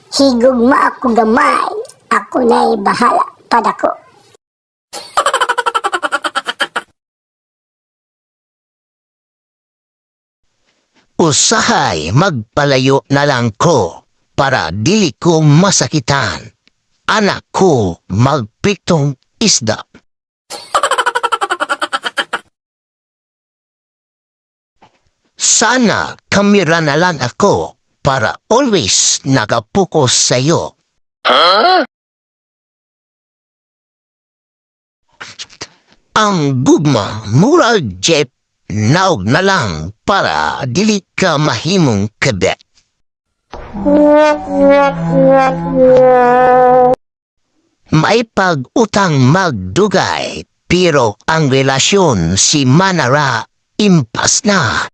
Higugma ako gamay, ako na'y bahala padako. Usahay magpalayo na lang ko para dili ko masakitan. Anak ko magpitong isda. Sana kamera na lang ako para always nakapokus sa'yo. Ang gugma murag jet naog na lang para dili ka mahimong kabet. May pag-utang magdugay pero ang relasyon si Manara impas na.